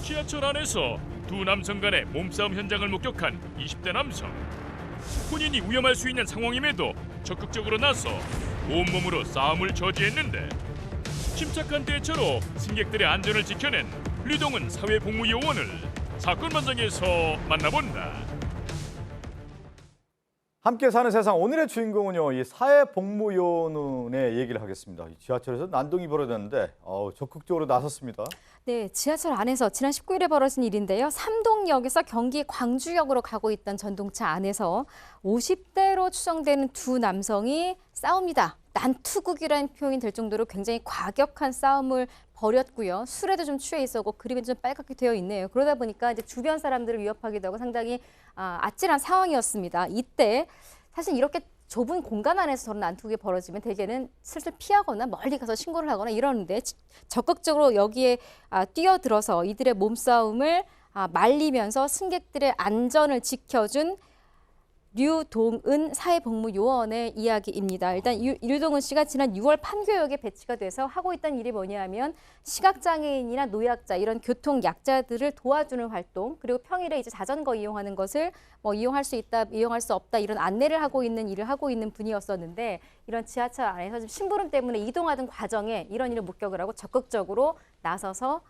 지하철 안에서 두 남성 간의 몸싸움 현장을 목격한 20대 남성. 본인이 위험할 수 있는 상황임에도 적극적으로 나서 온몸으로 싸움을 저지했는데 침착한 대처로 승객들의 안전을 지켜낸 류동은 사회복무요원을 사건 현장에서 만나본다. 함께 사는 세상 오늘의 주인공은요, 이 사회복무요원의 얘기를 하겠습니다. 이 지하철에서 난동이 벌어졌는데 적극적으로 나섰습니다. 네, 지하철 안에서 지난 19일에 벌어진 일인데요. 삼동역에서 경기 광주역으로 가고 있던 전동차 안에서 50대로 추정되는 두 남성이 싸웁니다. 난투극이라는 표현이 될 정도로 굉장히 과격한 싸움을 벌였고요. 술에도 좀 취해 있었고 그림이 좀 빨갛게 되어 있네요. 그러다 보니까 이제 주변 사람들을 위협하기도 하고 상당히 아찔한 상황이었습니다. 이때 사실 이렇게 좁은 공간 안에서 저런 난투극이 벌어지면 대개는 슬슬 피하거나 멀리 가서 신고를 하거나 이러는데 적극적으로 여기에 뛰어들어서 이들의 몸싸움을 말리면서 승객들의 안전을 지켜준 류동은 사회복무요원의 이야기입니다. 일단 류동은 씨가 지난 6월 판교역에 배치가 돼서 하고 있던 일이 뭐냐면 시각장애인이나 노약자 이런 교통약자들을 도와주는 활동, 그리고 평일에 이제 자전거 이용하는 것을 뭐 이용할 수 있다, 이용할 수 없다 이런 안내를 하고 있는 일을 하고 있는 분이었었는데 이런 지하철 안에서 심부름 때문에 이동하던 과정에 이런 일을 목격을 하고 적극적으로 나서서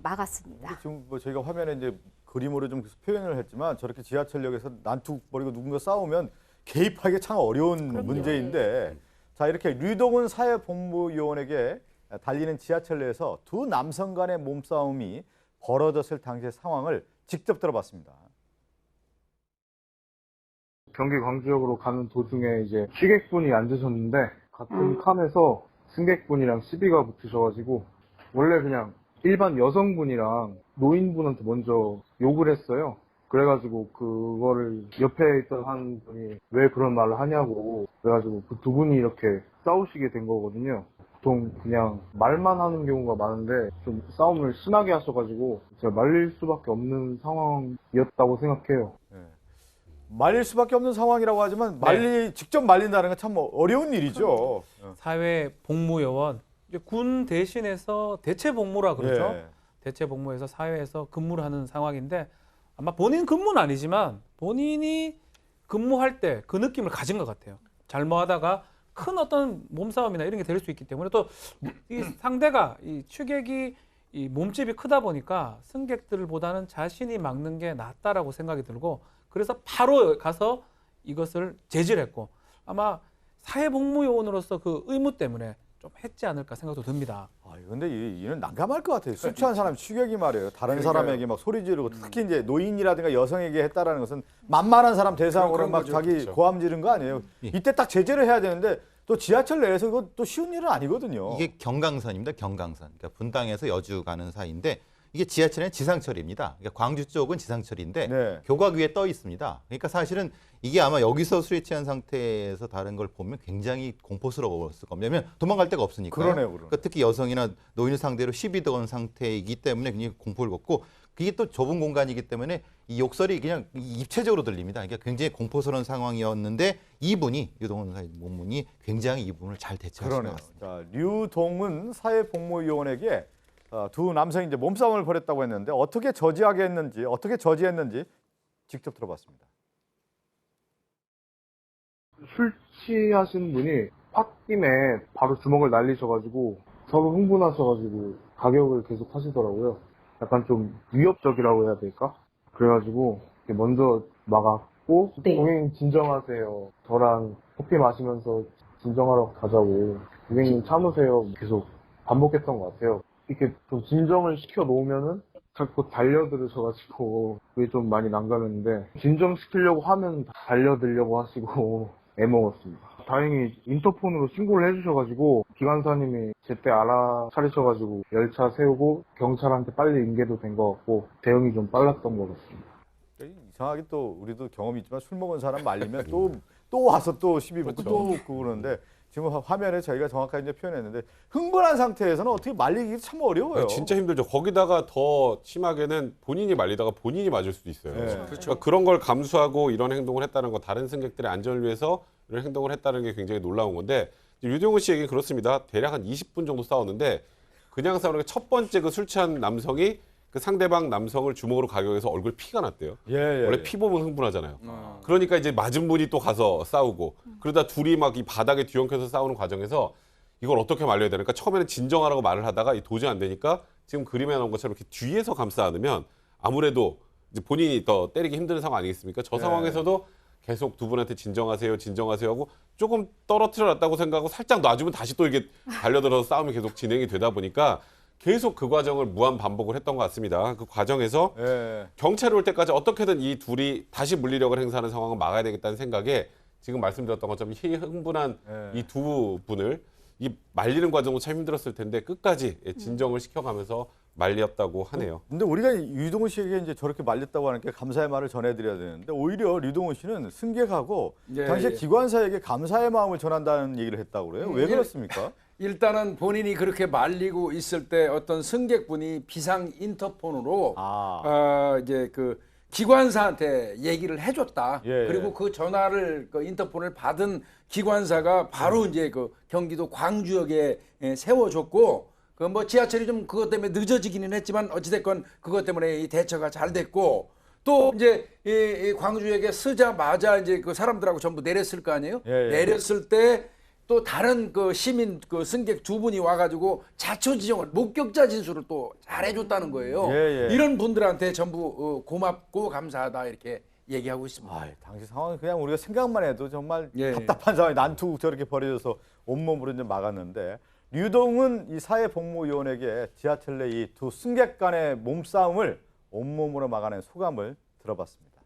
막았습니다. 지금 뭐 저희가 화면에 이제 그림으로 좀 표현을 했지만 저렇게 지하철역에서 난투 벌이고 누군가 싸우면 개입하기 참 어려운 그럼요. 문제인데 자 이렇게 류동은 사회복무요원에게 달리는 지하철 내에서 두 남성 간의 몸싸움이 벌어졌을 당시의 상황을 직접 들어봤습니다. 경기 광주역으로 가는 도중에 이제 취객분이 앉으셨는데 같은 칸에서 승객분이랑 시비가 붙으셔가지고 원래 그냥 일반 여성분이랑 노인분한테 먼저 욕을 했어요. 그래가지고 그거를 옆에 있던 한 분이 왜 그런 말을 하냐고 그래가지고 그 두 분이 이렇게 싸우시게 된 거거든요. 보통 그냥 말만 하는 경우가 많은데 좀 싸움을 심하게 하셔가지고 제가 말릴 수밖에 없는 상황이었다고 생각해요. 말릴 수밖에 없는 상황이라고 하지만 직접 말린다는 건 참 어려운 일이죠. 사회복무요원, 이제 군 대신해서 대체복무라 그러죠. 예. 대체복무에서 사회에서 근무를 하는 상황인데 아마 본인 근무는 아니지만 본인이 근무할 때 그 느낌을 가진 것 같아요. 잘못하다가 큰 어떤 몸싸움이나 이런 게 될 수 있기 때문에 또 이 상대가 이 취객이 이 몸집이 크다 보니까 승객들보다는 자신이 막는 게 낫다라고 생각이 들고 그래서 바로 가서 이것을 제지를 했고 아마 사회복무요원으로서 그 의무 때문에 좀 했지 않을까 생각도 듭니다. 근데 이는 난감할 것 같아요. 술 취한 사람 취객이 말이에요. 다른 사람에게 막 소리 지르고 특히 이제 노인이라든가 여성에게 했다라는 것은 만만한 사람 대상으로 막 자기 그렇죠. 고함 지른 거 아니에요. 이때 딱 제재를 해야 되는데 또 지하철 내에서 이거 또 쉬운 일은 아니거든요. 이게 경강선입니다. 경강선. 그러니까 분당에서 여주 가는 사이인데 이게 지하철은 지상철입니다. 그러니까 광주 쪽은 지상철인데 네. 교각 위에 떠 있습니다. 그러니까 사실은 이게 아마 여기서 술에 취한 상태에서 다른 걸 보면 굉장히 공포스러웠을 겁니다. 왜냐하면 도망갈 데가 없으니까요. 그러네요. 그러니까 특히 여성이나 노인을 상대로 시비 건 상태이기 때문에 굉장히 공포를 걷고 그게 또 좁은 공간이기 때문에 이 욕설이 그냥 입체적으로 들립니다. 그러니까 굉장히 공포스러운 상황이었는데 이분이 류동은 사회복무요원이 굉장히 이 부분을 잘 대처하신 것 그러네요. 같습니다. 자, 류동은 사회복무요원에게 두 남성이 이제 몸싸움을 벌였다고 했는데 어떻게 저지했는지 직접 들어봤습니다. 술 취하신 분이 홧김에 바로 주먹을 날리셔가지고 서로 흥분하셔가지고 가격을 계속 하시더라고요. 약간 좀 위협적이라고 해야 될까? 그래가지고 먼저 막았고 고객님 진정하세요. 저랑 커피 마시면서 진정하러 가자고 고객님 참으세요. 계속 반복했던 것 같아요. 이렇게 좀 진정을 시켜 놓으면은 자꾸 달려들으셔가지고 그게 좀 많이 난감했는데 진정시키려고 하면 달려들려고 하시고 애먹었습니다. 다행히 인터폰으로 신고를 해주셔가지고 기관사님이 제때 알아차리셔가지고 열차 세우고 경찰한테 빨리 인계도 된 것 같고 대응이 좀 빨랐던 것 같습니다. 이상하게 또 우리도 경험이 있지만 술 먹은 사람 말리면 또 와서 또 시비 붙고 또 붙고 그러는데 지금 화면에 저희가 정확하게 이제 표현했는데 흥분한 상태에서는 어떻게 말리기 참 어려워요. 진짜 힘들죠. 거기다가 더 심하게는 본인이 말리다가 본인이 맞을 수도 있어요. 네. 그러니까 그런 걸 감수하고 이런 행동을 했다는 거, 다른 승객들의 안전을 위해서 이런 행동을 했다는 게 굉장히 놀라운 건데 류동은 씨 얘기는 그렇습니다. 대략 한 20분 정도 싸웠는데 그냥 싸우는 게 첫 번째 그 술 취한 남성이 그 상대방 남성을 주먹으로 가격해서 얼굴 피가 났대요. 예, 예. 원래 피 보면 흥분하잖아요. 그러니까 이제 맞은 분이 또 가서 싸우고 그러다 둘이 막 이 바닥에 뒤엉켜서 싸우는 과정에서 이걸 어떻게 말려야 되니까 처음에는 진정하라고 말을 하다가 이 도저히 안 되니까 지금 그림에 나온 것처럼 이렇게 뒤에서 감싸 안으면 아무래도 이제 본인이 더 때리기 힘든 상황 아니겠습니까? 저 상황에서도 계속 두 분한테 진정하세요, 진정하세요 하고 조금 떨어뜨려 놨다고 생각하고 살짝 놔주면 다시 또 이게 달려들어서 싸움이 계속 진행이 되다 보니까 계속 그 과정을 무한 반복을 했던 것 같습니다. 그 과정에서 예. 경찰이 올 때까지 어떻게든 이 둘이 다시 물리력을 행사하는 상황을 막아야 되겠다는 생각에 지금 말씀드렸던 것처럼 흥분한 예. 이 두 분을 이 말리는 과정도 참 힘들었을 텐데 끝까지 진정을 시켜가면서 말렸다고 하네요. 근데 우리가 류동훈 씨에게 이제 저렇게 말렸다고 하는 게 감사의 말을 전해드려야 되는데 오히려 류동훈 씨는 승객하고 예, 당시에 예. 기관사에게 감사의 마음을 전한다는 얘기를 했다고 그래요. 왜 그렇습니까? 일단은 본인이 그렇게 말리고 있을 때 어떤 승객분이 비상 인터폰으로 이제 그 기관사한테 얘기를 해줬다. 예, 예. 그리고 그 전화를 그 인터폰을 받은 기관사가 바로 이제 그 경기도 광주역에 세워줬고 그 뭐 지하철이 좀 그것 때문에 늦어지기는 했지만 어찌됐건 그것 때문에 이 대처가 잘 됐고 또 이제 이 광주역에 서자마자 이제 그 사람들하고 전부 내렸을 거 아니에요? 예, 예. 내렸을 때 또 다른 그 시민 그 승객 두 분이 와가지고 자초지종을 목격자 진술을 또 잘해줬다는 거예요. 예, 예. 이런 분들한테 전부 고맙고 감사하다 이렇게 얘기하고 있습니다. 아, 당시 상황은 그냥 우리가 생각만 해도 정말 예. 답답한 상황이 난투 저렇게 벌어져서 온몸으로 이제 막았는데 류동은 이 사회복무요원에게 지하철 내 이 두 승객 간의 몸싸움을 온몸으로 막아낸 소감을 들어봤습니다.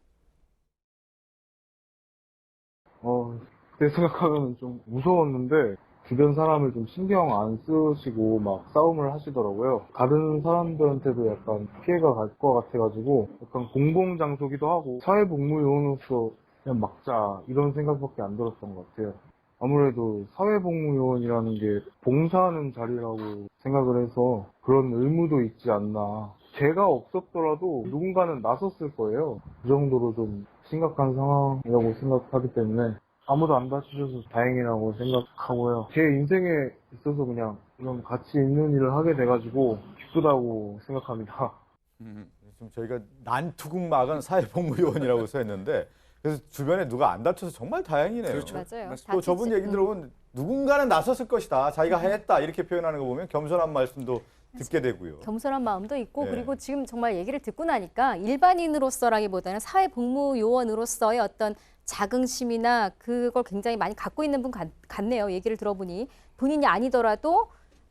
그때 생각하면 좀 무서웠는데 주변 사람을 좀 신경 안 쓰시고 막 싸움을 하시더라고요. 다른 사람들한테도 약간 피해가 갈 것 같아가지고 약간 공공장소기도 하고 사회복무요원으로서 그냥 막자 이런 생각밖에 안 들었던 것 같아요. 아무래도 사회복무요원이라는 게 봉사하는 자리라고 생각을 해서 그런 의무도 있지 않나. 제가 없었더라도 누군가는 나섰을 거예요. 그 정도로 좀 심각한 상황이라고 생각하기 때문에 아무도 안 다치셔서 다행이라고 생각하고요. 제 인생에 있어서 그냥 이런 가치 있는 일을 하게 돼가지고 기쁘다고 생각합니다. 지금 저희가 난투극 막은 사회복무요원이라고 써있는데 그래서 주변에 누가 안 다쳐서 정말 다행이네요. 그렇죠. 맞아요. 또 저분 다치지. 얘기 들어보면 누군가는 나섰을 것이다. 자기가 했다. 이렇게 표현하는 거 보면 겸손한 말씀도 듣게 되고요. 겸손한 마음도 있고 네. 그리고 지금 정말 얘기를 듣고 나니까 일반인으로서라기보다는 사회복무요원으로서의 어떤 자긍심이나 그걸 굉장히 많이 갖고 있는 분 같네요. 얘기를 들어보니 본인이 아니더라도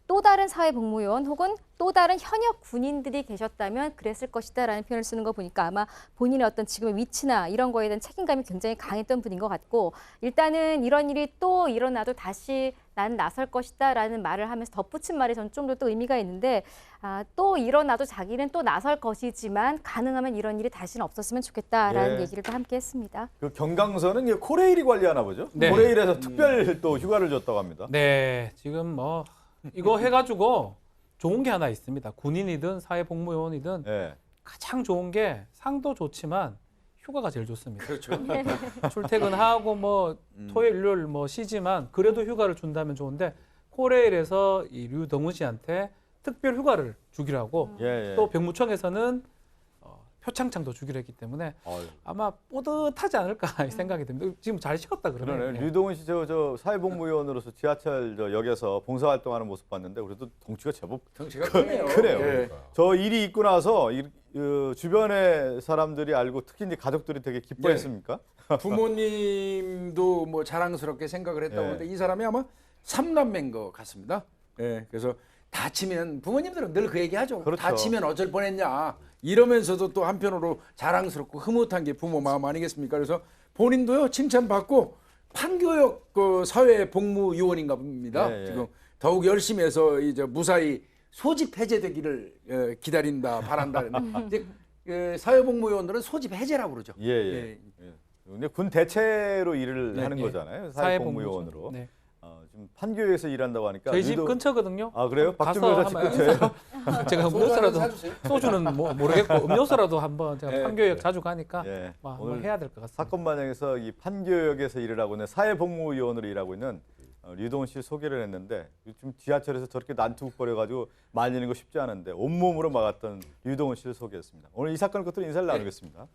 또 다른 사회복무요원 혹은 또 다른 현역 군인들이 계셨다면 그랬을 것이다라는 표현을 쓰는 거 보니까 아마 본인의 어떤 지금의 위치나 이런 거에 대한 책임감이 굉장히 강했던 분인 것 같고 일단은 이런 일이 또 일어나도 다시 나는 나설 것이다라는 말을 하면서 덧붙인 말이 전 좀 더 또 의미가 있는데 또 일어나도 자기는 또 나설 것이지만 가능하면 이런 일이 다시는 없었으면 좋겠다라는 예. 얘기를 또 함께 했습니다. 그 경강선은 이게 코레일이 관리하나 보죠? 네. 코레일에서 특별 또 휴가를 줬다고 합니다. 네, 지금 뭐 이거 해가지고 좋은 게 하나 있습니다. 군인이든 사회복무요원이든 예. 가장 좋은 게 상도 좋지만 휴가가 제일 좋습니다. 그렇죠. 출퇴근하고 뭐 토요일, 일요일 뭐 쉬지만 그래도 휴가를 준다면 좋은데 코레일에서 이 류동훈 씨한테 특별 휴가를 주기로 하고 예, 예. 또 병무청에서는 표창장도 주기로 했기 때문에 어휴. 아마 뿌듯하지 않을까 생각이 듭니다. 지금 잘 쉬었다 그러네요. 그러네. 예. 류동훈 씨 저 사회복무요원으로서 지하철 저 역에서 봉사활동하는 모습 봤는데 그래도 덩치가 제법 덩치가 크네요. 크네요. 예. 저 일이 있고 나서 주변의 사람들이 알고 특히 이제 가족들이 되게 기뻐했습니까? 부모님도 뭐 자랑스럽게 생각을 했다고 예. 하는데 이 사람이 아마 3남매인 것 같습니다. 예, 그래서 다치면 부모님들은 늘 그 얘기하죠. 그렇죠. 다치면 어쩔 뻔했냐 이러면서도 또 한편으로 자랑스럽고 흐뭇한 게 부모 마음 아니겠습니까? 그래서 본인도요 칭찬받고 판교역 그 사회복무요원인가 봅니다. 예, 예. 지금 더욱 열심히 해서 이제 무사히 소집 해제되기를 기다린다 바란다. 이제 사회복무요원들은 소집 해제라고 그러죠. 예, 예. 근데 군 대체로 일을 네, 하는 예. 거잖아요. 사회복무죠. 사회복무요원으로. 네. 지금 판교에서 일한다고 하니까 저희 집 근처거든요. 아 그래요? 가서 박준호 집 한번 근처에. 제가 소주 음료수라도 한잔 사주세요. 소주는 뭐 모르겠고 음료수라도 한번 제가 예. 판교역 자주 가니까 예. 뭐 한번 오늘 해야 될 것 같습니다. 사건 반영에서 이 판교역에서 일을 하고 있는 사회복무요원으로 일하고 있는 류동훈 씨 소개를 했는데 요즘 지하철에서 저렇게 난투극거려가지고 말리는 거 쉽지 않은데 온몸으로 막았던 류동훈 씨를 소개했습니다. 오늘 이 사건을 끝으로 인사를 나누겠습니다.